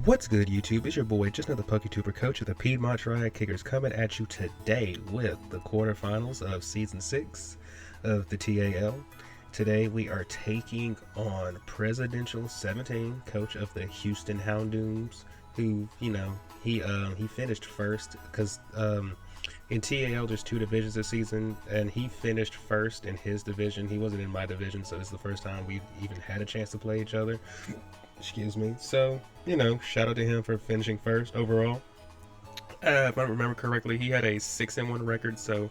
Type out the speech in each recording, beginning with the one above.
What's good, YouTube? It's your boy, just another PokeTuber coach of the Piedmont Triad Kickers, coming at you today with the quarterfinals of Season 6 of the TAL. Today we are taking on Presidential 17, coach of the Houston Houndooms, who, he finished first because in TAL there's two divisions this season, and he finished first in his division. He wasn't in my division, so this is the first time we've even had a chance to play each other. Excuse me. So, shout out to him for finishing first overall. If I remember correctly, he had a 6-1 record, so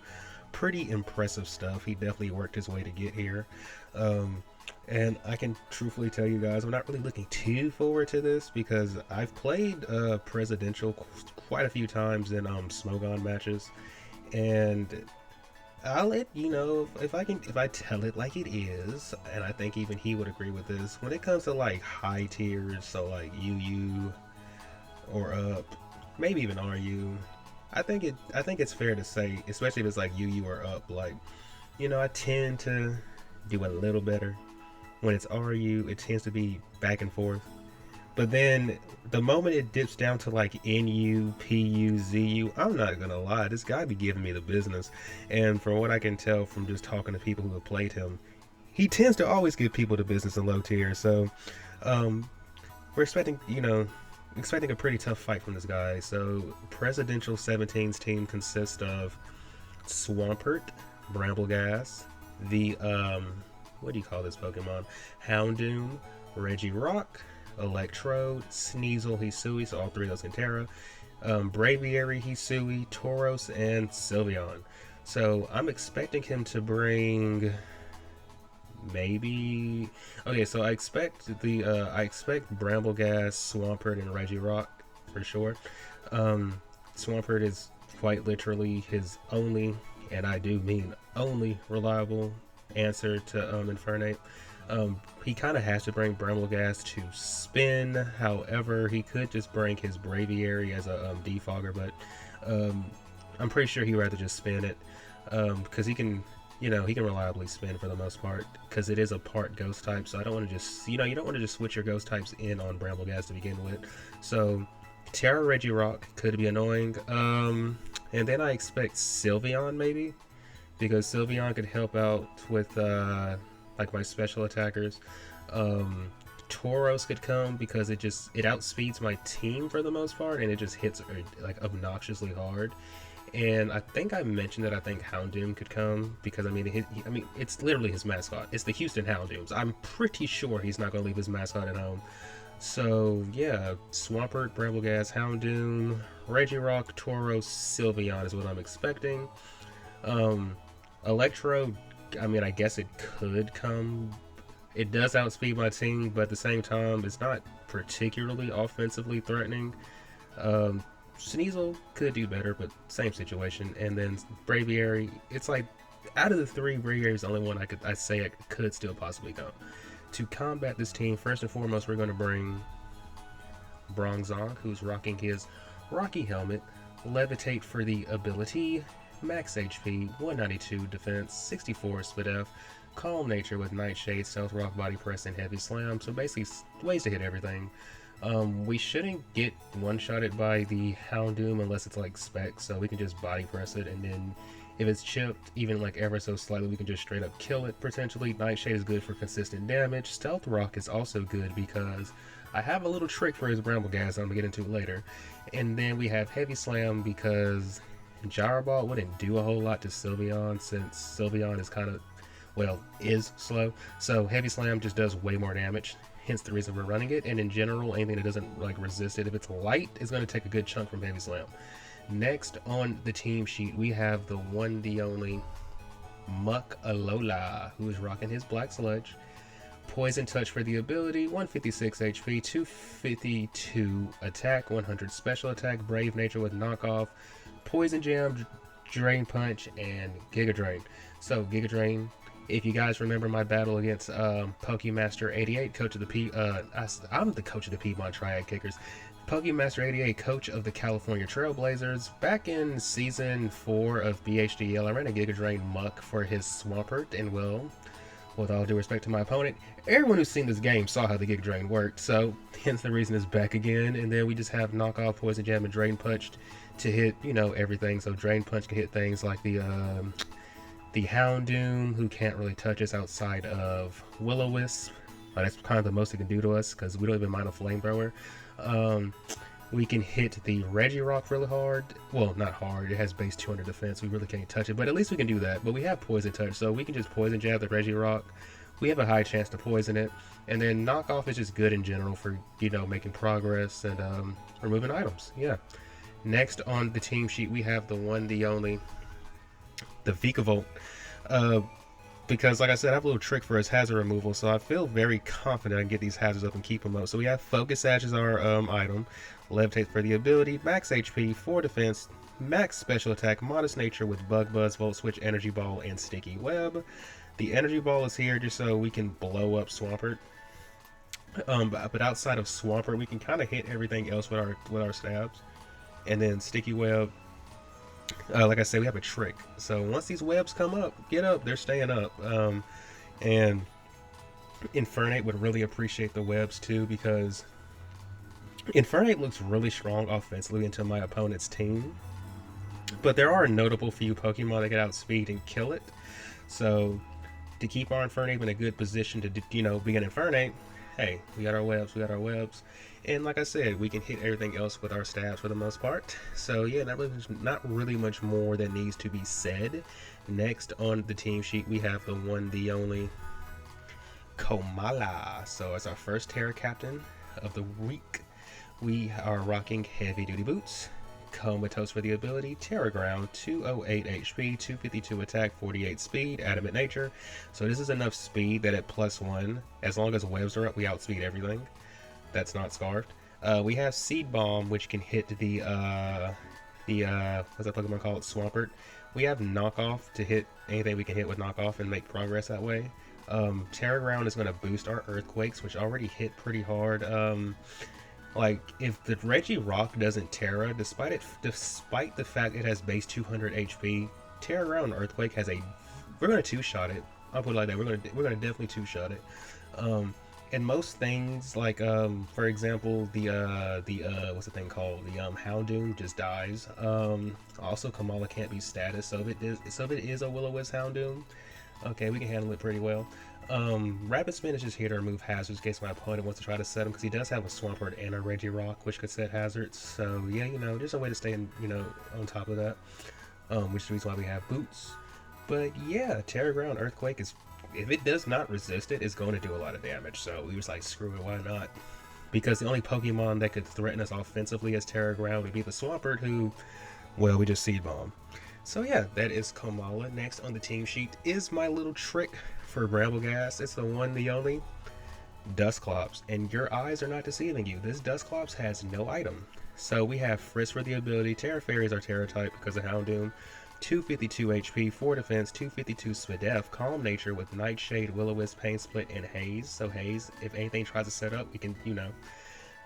pretty impressive stuff. He definitely worked his way to get here. And I can truthfully tell you guys, I'm not really looking too forward to this because I've played Presidential quite a few times in Smogon matches, and I'll let you know if I tell it like it is, and I think even he would agree with this. When it comes to like high tiers, so like UU or up, maybe even RU, I think it's fair to say, especially if it's like UU or up, like, I tend to do a little better. When it's RU, it tends to be back and forth. But then the moment it dips down to like NU, PU, ZU, I'm not gonna lie, this guy be giving me the business. And from what I can tell from just talking to people who have played him, he tends to always give people the business in low tier. So we're expecting a pretty tough fight from this guy. So Presidential 17's team consists of Swampert, Brambleghast, the what do you call this Pokemon? Houndoom, Regirock, Electrode, Sneasel, Hisui, so all three of those in Terra, Braviary, Hisui, Tauros, and Sylveon. So I'm expecting him to bring maybe... Okay, so I expect Brambleghast, Swampert, and Regirock for sure. Swampert is quite literally his only, and I do mean only, reliable answer to Infernape. He kind of has to bring Brambleghast to spin. However, he could just bring his Braviary as a defogger, but I'm pretty sure he'd rather just spin it because he can reliably spin for the most part because it is a part ghost type. So I don't want to just, you don't want to just switch your ghost types in on Brambleghast to begin with. So Terra Regirock could be annoying. And then I expect Sylveon maybe, because Sylveon could help out with like my special attackers. Tauros could come because it outspeeds my team for the most part, and it just hits like obnoxiously hard. And I think I mentioned that I think Houndoom could come because it's literally his mascot. It's the Houston Houndooms. I'm pretty sure he's not going to leave his mascot at home. So yeah, Swampert, Brambleghast, Houndoom, Regirock, Tauros, Sylveon is what I'm expecting. Electro, I guess it could come. It does outspeed my team, but at the same time, it's not particularly offensively threatening. Sneasel could do better, but same situation. And then Braviary, it's like, out of the three, Braviary is the only one I say it could still possibly come. To combat this team, first and foremost, we're going to bring Bronzong, who's rocking his Rocky helmet, Levitate for the ability, max HP, 192 defense, 64 split F, calm nature with Nightshade, stealth rock, body press, and heavy slam. So basically ways to hit everything. We shouldn't get one-shotted by the Houndoom unless it's like spec, so we can just body press it, and then if it's chipped even like ever so slightly, we can just straight up kill it potentially. Nightshade is good for consistent damage. Stealth rock is also good because I have a little trick for his Brambleghast I'm gonna get into later. And then we have heavy slam because Gyro Ball wouldn't do a whole lot to Sylveon since Sylveon is is slow. So Heavy Slam just does way more damage, hence the reason we're running it. And in general, anything that doesn't like resist it, if it's light, is going to take a good chunk from Heavy Slam. Next on the team sheet, we have the one, the only Muck Alola, who is rocking his Black Sludge. Poison Touch for the ability, 156 HP, 252 attack, 100 special attack, Brave Nature with knockoff, Poison Jam, Drain Punch, and Giga Drain. So Giga Drain, if you guys remember my battle against Pokemaster 88, coach of the I'm the coach of the Piedmont Triad Kickers. Pokemaster 88, coach of the California Trailblazers. Back in season 4 of BHDL, I ran a Giga Drain Muck for his Swampert, and with all due respect to my opponent, everyone who's seen this game saw how the Giga Drain worked, so hence the reason it's back again. And then we just have knockoff, Poison Jab, and Drain Punch to hit, you know, everything. So Drain Punch can hit things like the Houndoom, who can't really touch us outside of Will-O-Wisp. That's kind of the most it can do to us because we don't even mind a Flamethrower. We can hit the Regirock really hard. Well, not hard. It has base 200 defense. We really can't touch it, but at least we can do that. But we have Poison Touch, so we can just Poison Jab the Regirock. We have a high chance to poison it. And then Knockoff is just good in general for, you know, making progress and removing items. Yeah. Next on the team sheet, we have the one, the only, the Vikavolt. Because, like I said, I have a little trick for his hazard removal, so I feel very confident I can get these hazards up and keep them up. So we have Focus Sash as our item, Levitate for the ability, max HP, 4 defense, max special attack, modest nature with Bug Buzz, Volt Switch, Energy Ball, and Sticky Web. The Energy Ball is here just so we can blow up Swampert. But outside of Swampert, we can kind of hit everything else with our stabs. And then Sticky Web. Like I said, we have a trick. So once these webs come up, get up, they're staying up. And Infernape would really appreciate the webs too, because Infernape looks really strong offensively into my opponent's team. But there are a notable few Pokemon that can outspeed and kill it. So to keep our Infernape in a good position to, you know, be an Infernape, hey, we got our webs, we got our webs. And like I said, we can hit everything else with our stabs for the most part. So yeah, not really much more that needs to be said. Next on the team sheet, we have the one, the only, Komala. So as our first Terra Captain of the week, we are rocking Heavy Duty Boots, Comatose for the ability, Terra Ground, 208 HP, 252 attack, 48 speed, Adamant Nature. So this is enough speed that at +1, as long as webs are up, we outspeed everything that's not scarfed. We have Seed Bomb, which can hit the what's that Pokemon called? Swampert. We have Knockoff to hit anything we can hit with Knockoff and make progress that way. Terra Ground is going to boost our Earthquakes, which already hit pretty hard. Like, if the Regirock doesn't Terra, despite the fact it has base 200 HP, Terra Ground Earthquake has a... We're going to two-shot it. I'll put it like that. We're gonna definitely two-shot it. And most things, like for example, the what's the thing called? The Houndoom just dies. Also, Kamala can't be status, so if it is a Will-O-Wisp Houndoom, okay, we can handle it pretty well. Rapid Spin is just here to remove hazards in case my opponent wants to try to set him, because he does have a Swampert and a Regirock, which could set hazards. So yeah, you know, there's a way to stay in, you know, on top of that. Which is the reason why we have Boots. But yeah, Terra Ground Earthquake is, if it does not resist it, it's going to do a lot of damage. So we was like, screw it, why not? Because the only Pokemon that could threaten us offensively as Terra Ground would be the Swampert, who, well, we just Seed Bomb. So yeah, that is Komala. Next on the team sheet is my little trick for Brambleghast. It's the one, the only, Dusclops. And your eyes are not deceiving you. This Dusclops has no item. So we have Frisk for the ability, Terra Fairy is our Terra type because of Houndoom, 252 HP, 4 defense, 252 SPDF, Calm Nature with Nightshade, Will-O-Wisp, Pain Split, and Haze. So Haze, if anything tries to set up, we can, you know,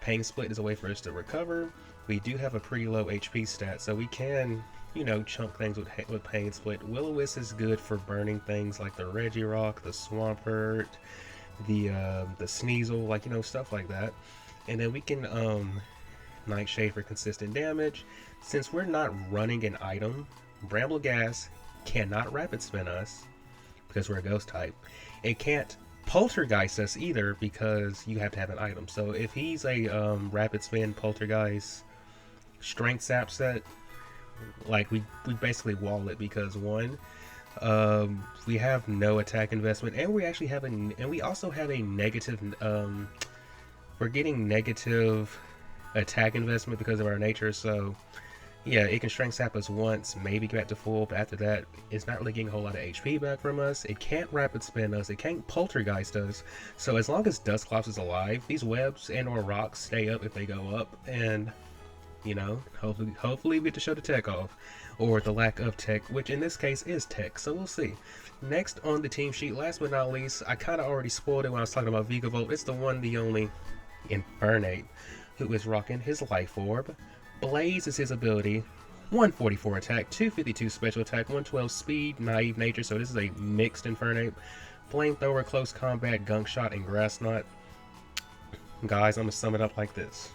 Pain Split is a way for us to recover. We do have a pretty low HP stat, so we can, you know, chunk things with Pain Split. Will-O-Wisp is good for burning things like the Regirock, the Swampert, the Sneasel, like, you know, stuff like that. And then we can Nightshade for consistent damage. Since we're not running an item, Brambleghast cannot Rapid Spin us because we're a Ghost type. It can't Poltergeist us either because you have to have an item. So if he's a Rapid Spin Poltergeist Strength Sap set, like we basically wall it because one, we have no attack investment, and we actually have we also have a negative. We're getting negative attack investment because of our nature. So yeah, it can Strength Sap us once, maybe get back to full, but after that, it's not really getting a whole lot of HP back from us. It can't Rapid Spin us, it can't Poltergeist us. So as long as Dusclops is alive, these webs and or rocks stay up if they go up, and, you know, hopefully we get to show the tech off. Or the lack of tech, which in this case is tech, so we'll see. Next on the team sheet, last but not least, I kind of already spoiled it when I was talking about Vikavolt. It's the one, the only, Infernape, who is rocking his Life Orb. Blaze is his ability, 144 attack, 252 special attack, 112 speed, naive nature, so this is a mixed Infernape. flamethrower, close combat, gunk shot, and grass knot. Guys, I'm gonna sum it up like this.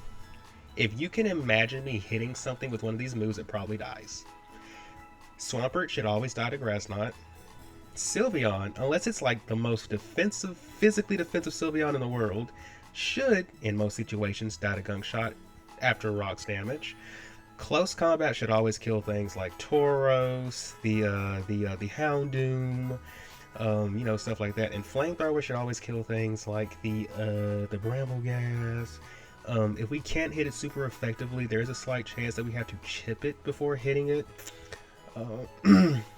If you can imagine me hitting something with one of these moves, it probably dies. Swampert should always die to grass knot. Sylveon, unless it's like the most defensive, physically defensive Sylveon in the world, should, in most situations, die to gunk shot after rocks damage. Close combat should always kill things like Tauros, the Houndoom, you know, stuff like that. And flamethrower should always kill things like the bramble gas. If we can't hit it super effectively, there's a slight chance that we have to chip it before hitting it.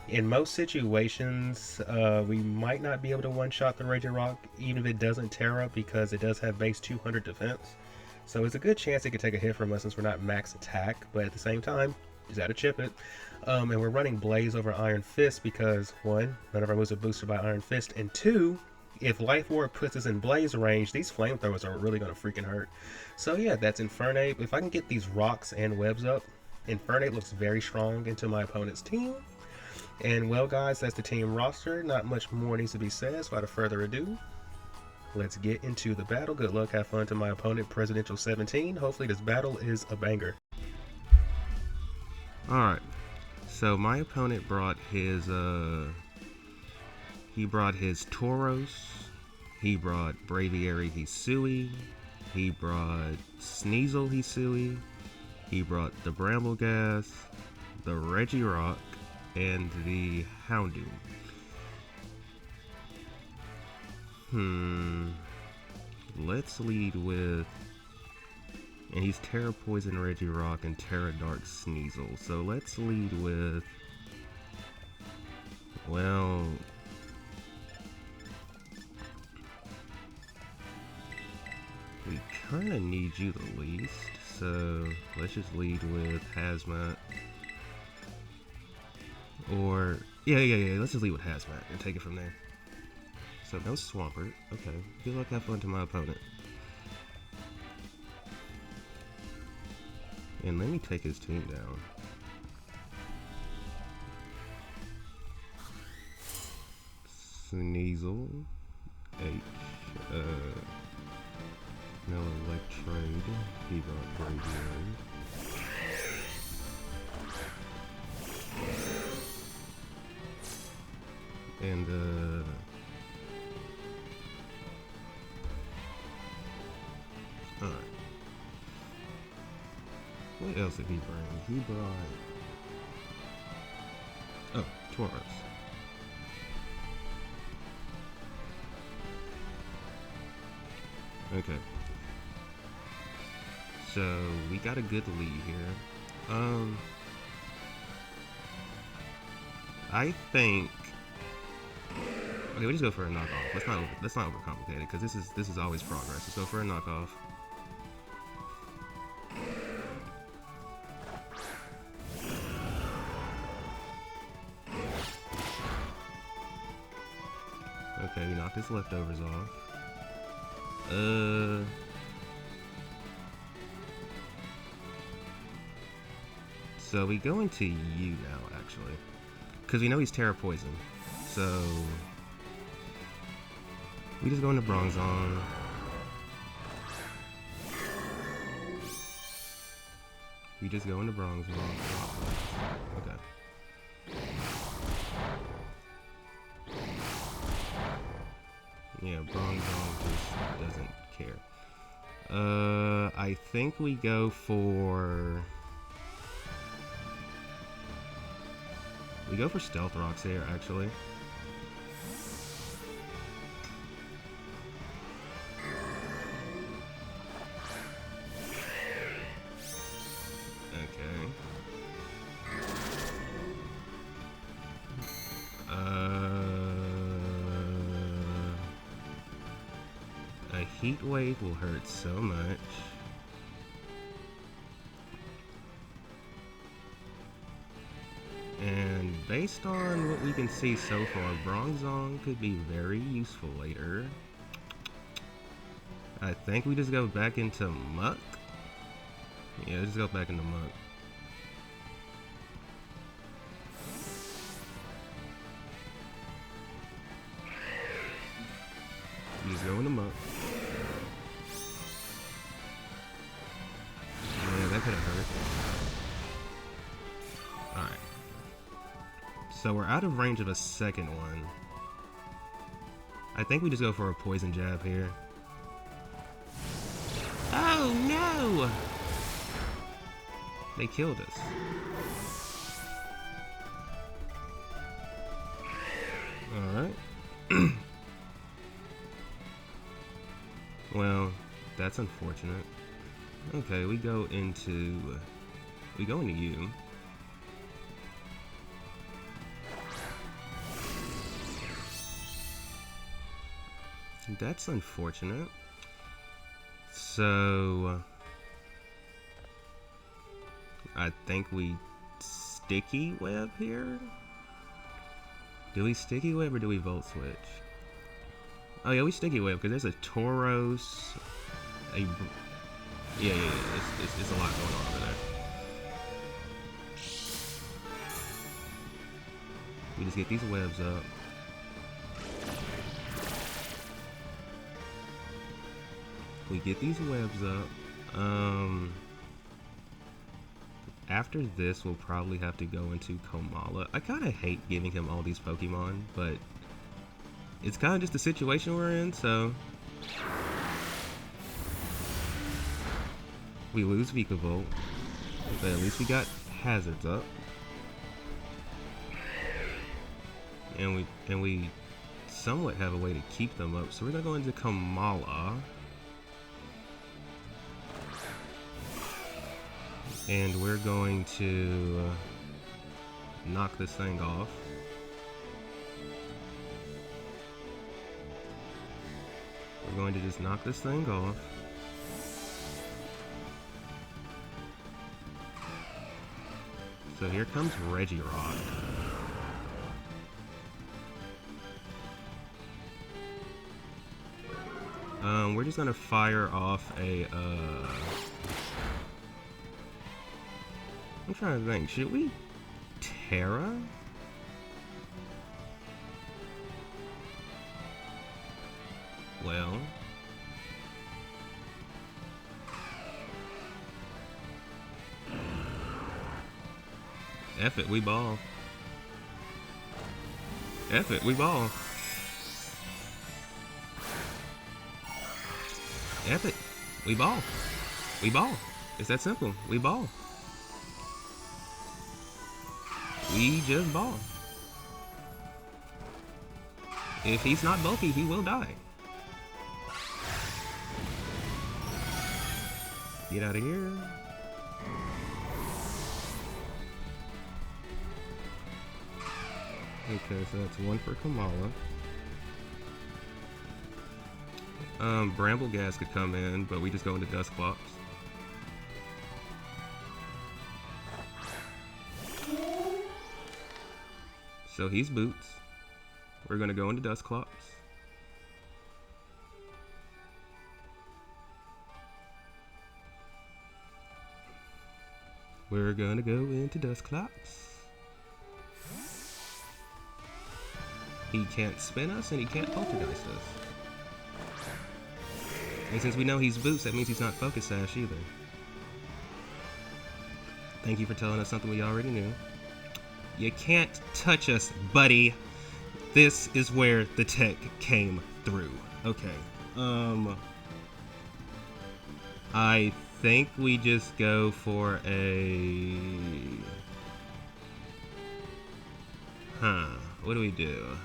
In most situations, we might not be able to one-shot the Raging Rock, even if it doesn't tear up, because it does have base 200 defense. So it's a good chance it could take a hit from us since we're not max attack, but at the same time, just gotta chip it. And we're running Blaze over Iron Fist because, one, none of our moves are boosted by Iron Fist, and two, if Life Orb puts us in Blaze range, these flamethrowers are really gonna freaking hurt. So yeah, that's Infernape. If I can get these rocks and webs up, Infernape looks very strong into my opponent's team. And well guys, that's the team roster. Not much more needs to be said, so without further ado, let's get into the battle. Good luck, have fun to my opponent, Presidential 17. Hopefully this battle is a banger. Alright, so my opponent brought his Tauros, he brought Braviary Hisui, he brought Sneasel Hisui, he brought the Brambleghast, the Regirock, and the Houndoom. Let's lead with, and he's Terra Poison Regirock and Terra Dark Sneasel. So let's lead with, well, we kind of need you the least. So let's just lead with Hazmat. Or, yeah, let's just lead with Hazmat and take it from there. So no Swampert. Okay. Good luck, have fun to my opponent. And let me take his team down. Sneasel. No Electrode. He brought Braviary. And alright. What else did he bring? He brought, oh, Tauros. Okay. So we got a good lead here. I think, okay, we just go for a knockoff. Let's not overcomplicate it, because this is always progress. Let's go for a knockoff. Okay, we knocked his leftovers off. So we go into you now, actually, because we know he's Terra Poison. So we just go into Bronzong. We just go into Bronzong. Okay. Yeah, Bronzong just doesn't care. I think we go for... We go for Stealth Rocks here, actually. Okay. A Heat Wave will hurt so much. And based on what we can see so far, Bronzong could be very useful later. I think we just go back into Muck. Yeah, just go back into Muck. So we're out of range of a second one. I think we just go for a poison jab here. Oh no! They killed us. Alright. Well, that's unfortunate. Okay, we go into you. That's unfortunate. So I think we sticky web here. Do we sticky web or do we volt switch? Oh yeah, we sticky web because there's a Tauros. Yeah. It's a lot going on over there. We just get these webs up. We get these webs up. After this, we'll probably have to go into Komala. I kind of hate giving him all these Pokemon, but it's kind of just the situation we're in, so we lose Vikavolt, but at least we got hazards up, and we somewhat have a way to keep them up. So we're gonna go into Komala, and we're going to knock this thing off. We're going to just knock this thing off. So here comes Regirock. We're just gonna fire off a, I'm trying to think, should we Terra? Well, F it, we ball. F it, we ball. F it, we ball. We ball. It's that simple. We ball. We just ball. If he's not bulky, he will die. Get out of here. Okay, so that's one for Komala. Bramblegas could come in, but we just go into Dusclops. So he's Boots. We're gonna go into Dusclops. We're gonna go into Dusclops. He can't spin us and he can't poltergeist us. And since we know he's Boots, that means he's not Focus Sash either. Thank you for telling us something we already knew. You can't touch us, buddy. This is where the tech came through. Okay. I think we just go for a... What do we do?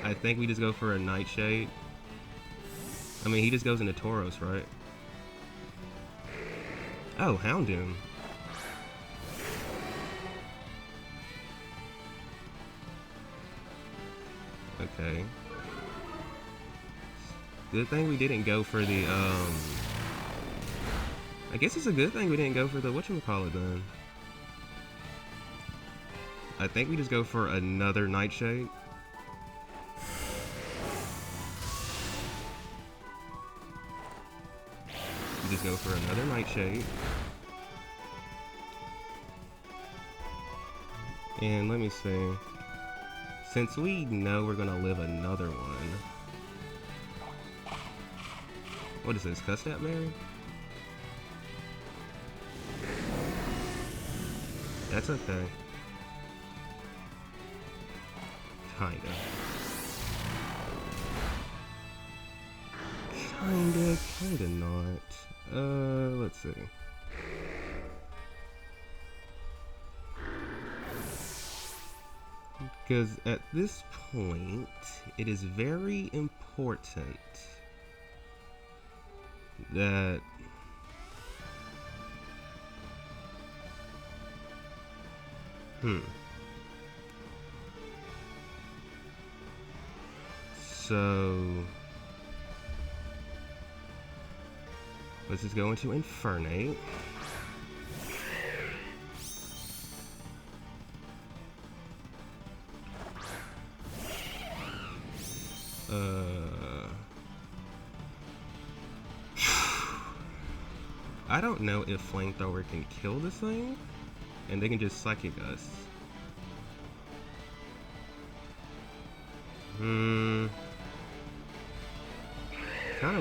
I think we just go for a Nightshade. I mean, he just goes into Tauros, right? Oh, Houndoom. Okay. Good thing we didn't go for the, I guess it's a good thing we didn't go for the whatchamacallit then. I think we just go for another Nightshade. We just go for another Nightshade. And let me see. Since we know we're gonna live another one. What is this, Custap Mary? That's okay. Kinda. Kinda not. Let's see. Because at this point, it is very important that so let's just go into Infernate. I don't know if Flamethrower can kill this thing, and they can just Psychic us. Kinda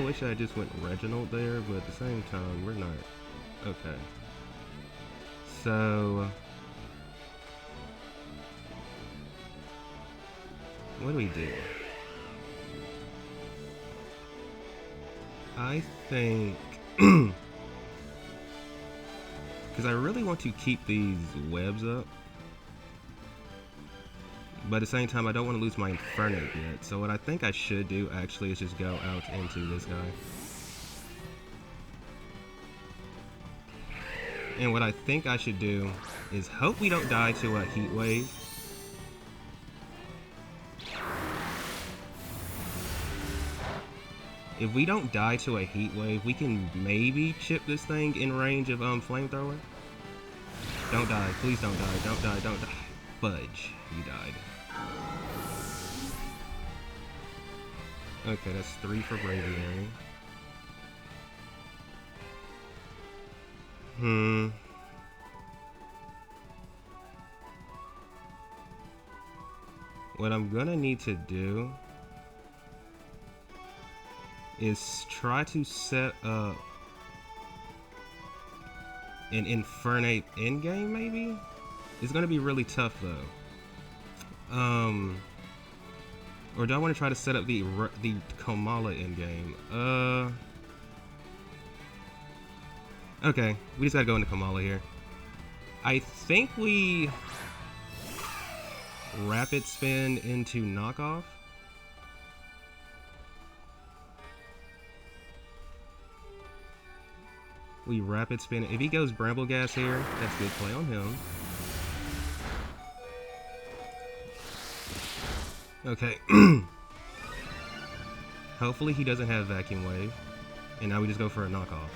wish I just went Reginald there, but at the same time, we're not. Okay. So what do we do? I think because I really want to keep these webs up, but at the same time I don't want to lose my Infernate yet. So what I think I should do actually is just go out into this guy. And what I think I should do is hope we don't die to a Heat Wave. If we don't die to a Heat Wave, we can maybe chip this thing in range of Flamethrower. Don't die. Please don't die. Don't die. Don't die. Fudge. You died. Okay, that's 3 for Braviary. What I'm gonna need to do is try to set up an Infernate endgame, maybe? It's gonna be really tough though. Or do I want to try to set up the Komala endgame? Okay, we just gotta go into Komala here. I think we Rapid Spin into Knockoff. We Rapid Spin. If he goes Bramble Gas here, that's good play on him. Okay. Hopefully he doesn't have Vacuum Wave. And now we just go for a knockoff.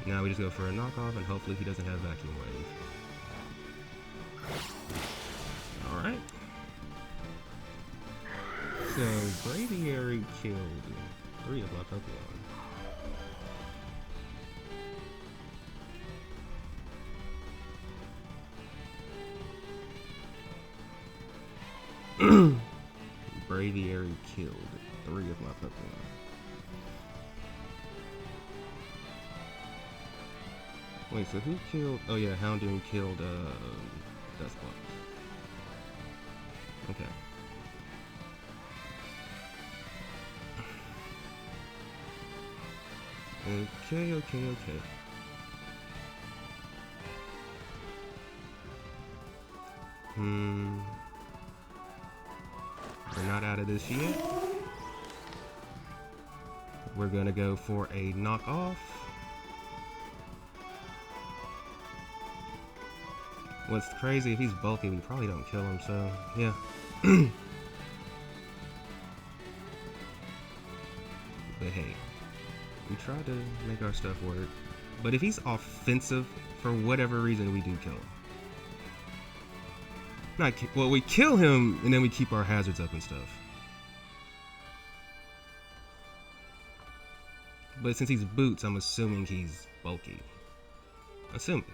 Now we just go for a knockoff and hopefully he doesn't have Vacuum Wave. Alright. So Braviary killed 3 of my Pokemon. Braviary killed 3 of my Pokemon. Wait, so who killed? Oh yeah, Houndoom killed Dusclops. Okay. Okay. We're not out of this yet. We're gonna go for a knockoff. What's crazy, if he's bulky, we probably don't kill him, so yeah. But hey, we try to make our stuff work. But if he's offensive, for whatever reason, we do kill him. Well, we kill him, and then we keep our hazards up and stuff. But since he's boots, I'm assuming he's bulky. I'm assuming.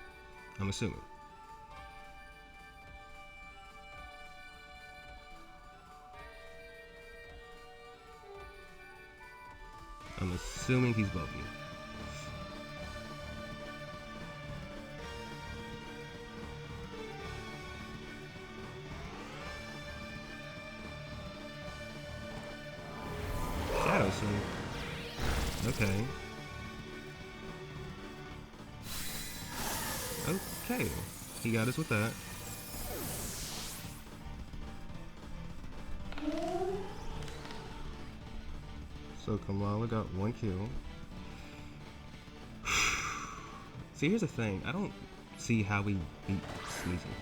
I'm assuming he's bulky. Shadow Swing. Okay. Okay. He got us with that. So Kamala got 1 kill. See, here's the thing. I don't see how we beat Sneasel.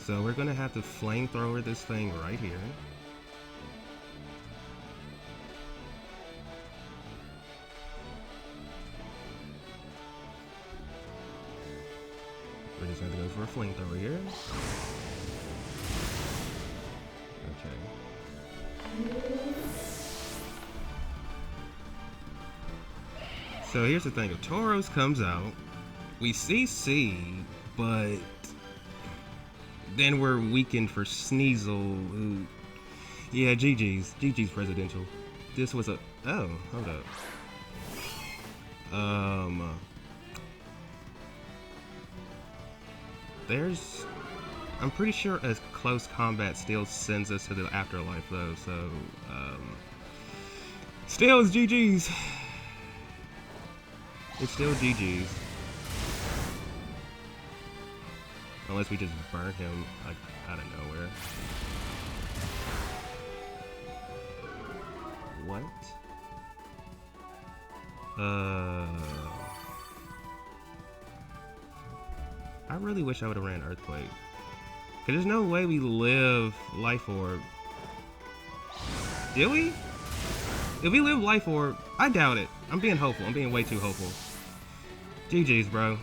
So we're gonna have to flamethrower this thing right here. We're just gonna go for a flamethrower here. Okay. So here's the thing, if Tauros comes out, we CC, but then we're weakened for Sneasel, who, yeah, GG's presidential. This was a, oh, hold up. I'm pretty sure a close combat still sends us to the afterlife though, so, still it's GG's. It's still GG's. Unless we just burn him, like, out of nowhere. What? I really wish I would have ran Earthquake. Cause there's no way we live Life Orb. Did we? If we live Life Orb, I doubt it. I'm being hopeful. I'm being way too hopeful. GG's, bro.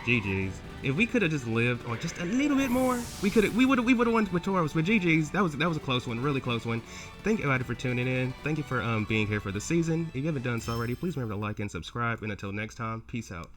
GG's. If we could have just lived, or just a little bit more, we would have won with Tauros. But GG's, that was a close one, really close one. Thank you, everybody, for tuning in. Thank you for being here for the season. If you haven't done so already, please remember to like and subscribe. And until next time, peace out.